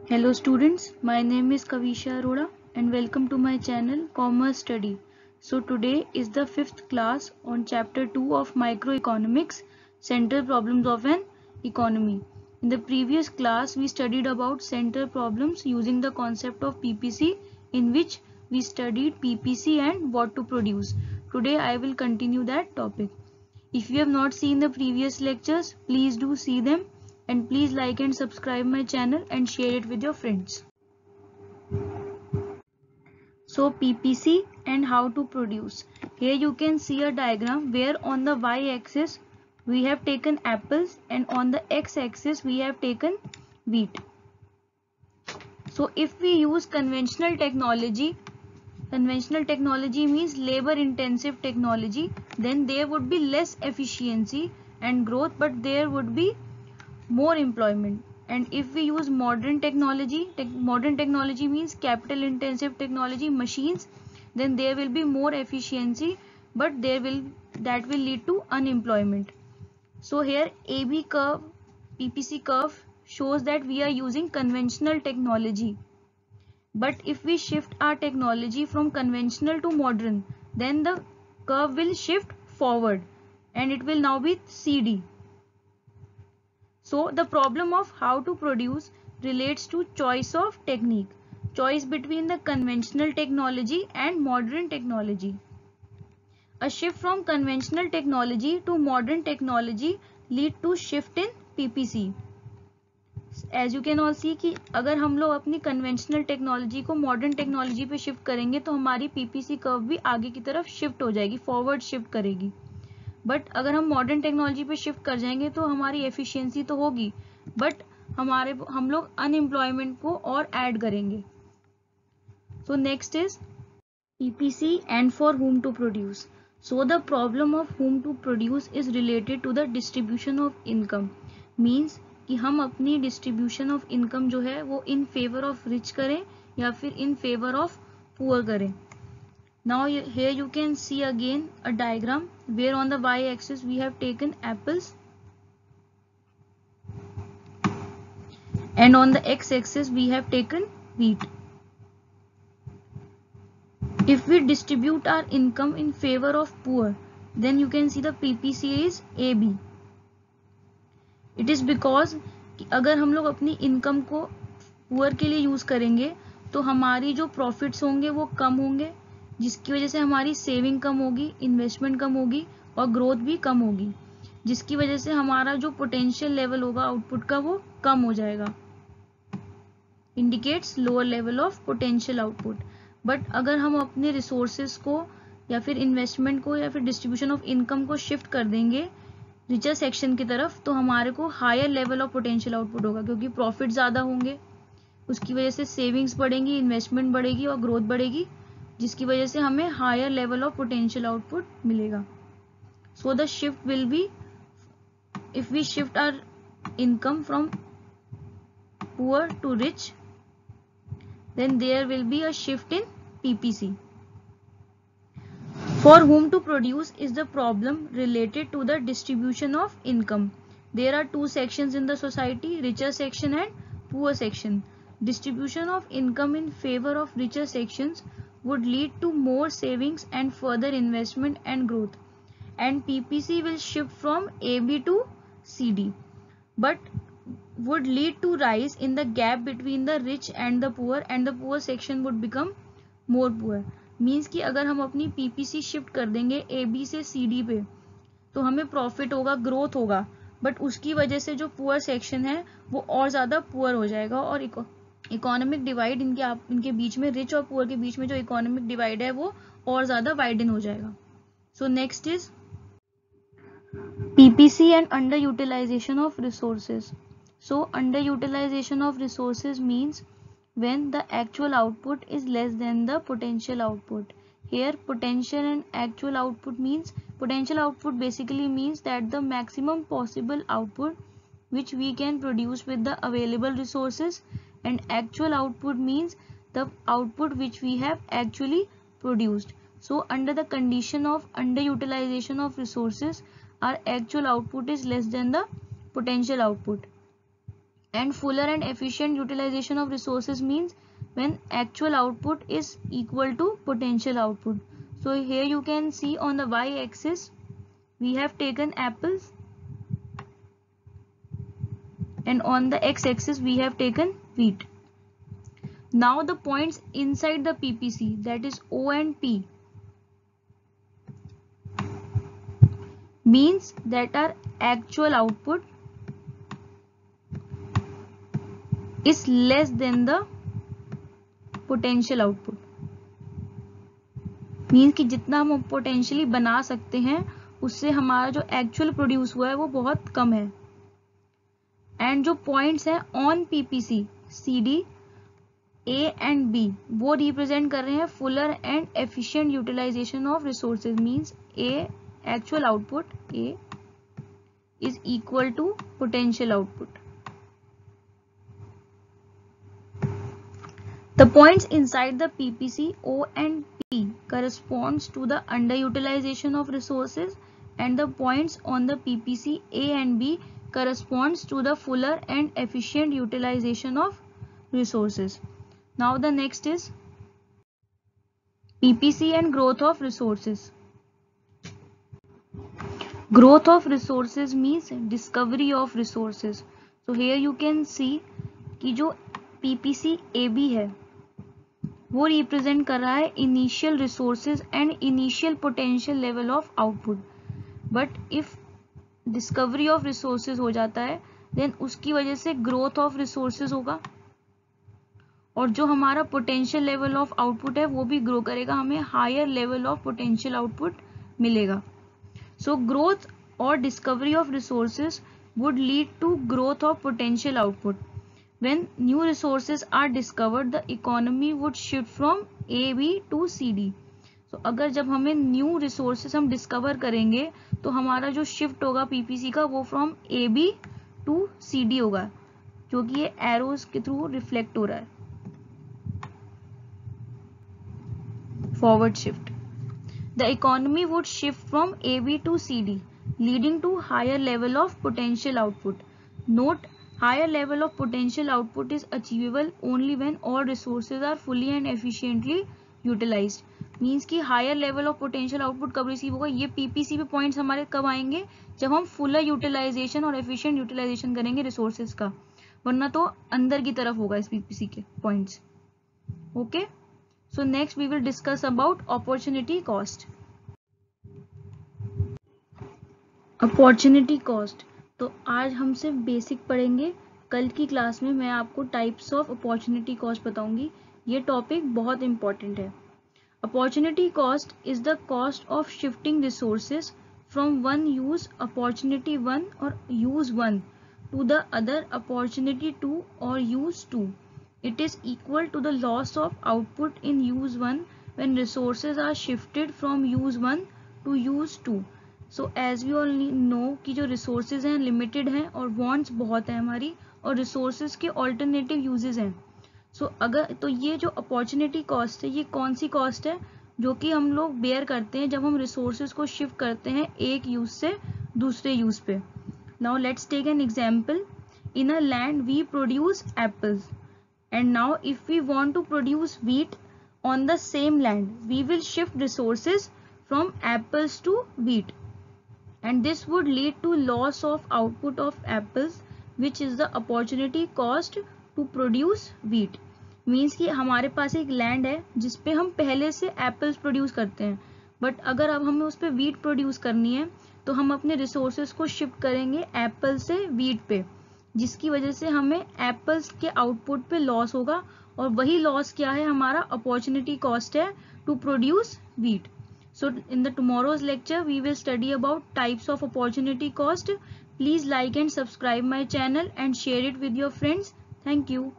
Hello students, my name is Kavisha Arora and welcome to my channel Commerce Study. So today is the 5th class on chapter 2 of Microeconomics, Central Problems of an Economy. In the previous class we studied about central problems using the concept of PPC, in which we studied PPC and what to produce. Today I will continue that topic. If you have not seen the previous lectures, please do see them and please like and subscribe my channel and share it with your friends. So PPC and how to produce. Here you can see a diagram where on the y-axis we have taken apples and on the x-axis we have taken wheat. So if we use conventional technology means labor intensive technology, then there would be less efficiency and growth, but there would be more employment. And if we use modern technology means capital intensive technology, machines, then there will be more efficiency, but that will lead to unemployment. So here AB curve, PPC curve shows that we are using conventional technology. But if we shift our technology from conventional to modern, then the curve will shift forward and it will now be CD. So the problem of how to produce relates to choice of technique, choice between the conventional technology and modern technology. A shift from conventional technology to modern technology lead to shift in PPC. As you can all see कि अगर हम लोग अपनी conventional technology को modern technology पे shift करेंगे तो हमारी पीपीसी कर्व भी आगे की तरफ शिफ्ट हो जाएगी, फॉरवर्ड शिफ्ट करेगी. बट अगर हम मॉडर्न टेक्नोलॉजी पे शिफ्ट कर जाएंगे तो हमारी एफिशिएंसी तो होगी, बट हम लोग अनएम्प्लॉयमेंट को और ऐड करेंगे. So next is PPC and for whom to produce. So the problem of whom to produce is related to the distribution of income. Means कि हम अपनी distribution of income जो है वो in favor of rich करें या फिर in favor of poor करें. Now here you can see again a diagram where on the y-axis we have taken apples and on the x-axis we have taken wheat. If we distribute our income in favor of poor, then you can see the PPC is AB. It is because अगर हम लोग अपनी income को poor के लिए use करेंगे तो हमारी जो प्रॉफिट्स होंगे वो कम होंगे, जिसकी वजह से हमारी सेविंग कम होगी, इन्वेस्टमेंट कम होगी और ग्रोथ भी कम होगी, जिसकी वजह से हमारा जो पोटेंशियल लेवल होगा आउटपुट का वो कम हो जाएगा. Indicates lower level of potential output. But अगर हम अपने रिसोर्सेज को या फिर इन्वेस्टमेंट को या फिर डिस्ट्रीब्यूशन ऑफ इनकम को शिफ्ट कर देंगे रिचर सेक्शन की तरफ तो हमारे को higher level of potential output होगा, क्योंकि प्रॉफिट ज़्यादा होंगे, उसकी वजह से सेविंग्स बढ़ेंगी, इन्वेस्टमेंट बढ़ेगी और ग्रोथ बढ़ेगी, जिसकी वजह से हमें higher level of potential output मिलेगा. So the shift will be, if we shift our income from poor to rich, then there will be a shift in PPC. For whom to produce is the problem related to the distribution of income. There are two sections in the society, richer section and poor section. Distribution of income in favor of richer sections would lead to more savings and further investment and growth, and PPC will shift from AB to CD, but would lead to rise in the gap between the rich and the poor section would become more poor. Means कि अगर हम अपनी PPC shift कर देंगे AB से CD पे तो हमें प्रॉफिट होगा, ग्रोथ होगा, बट उसकी वजह से जो पुअर सेक्शन है वो और ज़्यादा पुअर हो जाएगा और इकोनॉमिक डिवाइड इनके बीच में, रिच और पुअर के बीच में जो इकोनॉमिक डिवाइड है वो और ज़्यादा वाइडन हो जाएगा. So next is PPC and underutilization of resources. So underutilization of resources means when the actual output is less than the potential output. Here potential and actual output means, potential output basically means that the maximum possible output which we can produce with the available resources, and actual output means the output which we have actually produced. So under the condition of underutilization of resources, our actual output is less than the potential output. And fuller and efficient utilization of resources means when actual output is equal to potential output. So here you can see on the y-axis we have taken apples, and on the x-axis we have taken wheat. Now the points inside the PPC, that is O and P, means that our actual output is less than the potential output. Means कि जितना हम potentially बना सकते हैं उससे हमारा जो actual produce हुआ है वो बहुत कम है. एंड जो पॉइंट्स हैं on PPC C D A and B वो रिप्रेजेंट कर रहे हैं fuller and efficient utilization of resources. Means a actual output A is equal to potential output. The points inside the PPC O and P corresponds to the underutilization of resources, and the points on the PPC A and B corresponds to the fuller and efficient utilization of resources. Now the next is PPC and growth of resources. Growth of resources means discovery of resources. So here you can see कि जो PPC AB है वो represent कर रहा है initial resources and initial potential level of output. But if discovery of resources हो जाता है then उसकी वजह से growth of resources होगा, और जो हमारा potential level of output है वो भी grow करेगा, हमें higher level of potential output मिलेगा. So growth or discovery of resources would lead to growth of potential output. When new resources are discovered, the economy would shift from AB to CD. So अगर जब हमें new resources हम discover करेंगे तो हमारा जो shift होगा PPC का वो from AB to CD होगा, जो कि ये arrows के through reflect हो रहा है. Forward shift. The economy would shift from AB to CD, leading to higher level of potential output. Note, higher level of potential output is achievable only when all resources are fully and efficiently utilized. Means कि higher level of potential output कब receive होगा, ये PPC पे points हमारे कब आएंगे, जब हम fuller utilization और efficient utilization करेंगे resources का, वरना तो अंदर की तरफ होगा इस PPC के points. Okay? So next we will discuss about opportunity cost. Opportunity cost. तो आज हम सिर्फ बेसिक पढ़ेंगे, कल की क्लास में मैं आपको टाइप्स ऑफ अपॉर्चुनिटी कॉस्ट बताऊंगी. ये टॉपिक बहुत इंपॉर्टेंट है. Opportunity cost is the cost of shifting resources from one use opportunity 1 और use 1 to the other opportunity 2 or use 2. It is equal to the loss of output in use 1 when resources are shifted from use 1 to use 2. So as we all know कि जो resources हैं limited हैं और wants बहुत है हमारी, और resources के alternative uses हैं. So अगर तो ये जो opportunity cost है ये कौन सी cost है जो कि हम लोग bear करते हैं जब हम resources को shift करते हैं एक use से दूसरे use पे. Now let's take an example. In a land we produce apples. And now if we want to produce wheat on the same land, we will shift resources from apples to wheat. And this would lead to loss of output of apples, which is the opportunity cost to produce wheat. Means कि हमारे पास एक land है जिस पे हम पहले से apples produce करते हैं, but अगर अब हमें उस पे wheat produce करनी है तो हम अपने resources को shift करेंगे apple से wheat पे, जिसकी वजह से हमें एप्पल्स के आउटपुट पे लॉस होगा, और वही लॉस क्या है, हमारा अपॉर्चुनिटी कॉस्ट है to produce wheat. So in the tomorrow's lecture we will study about types of opportunity cost. Please like and subscribe my channel and share it with your friends. Thank you.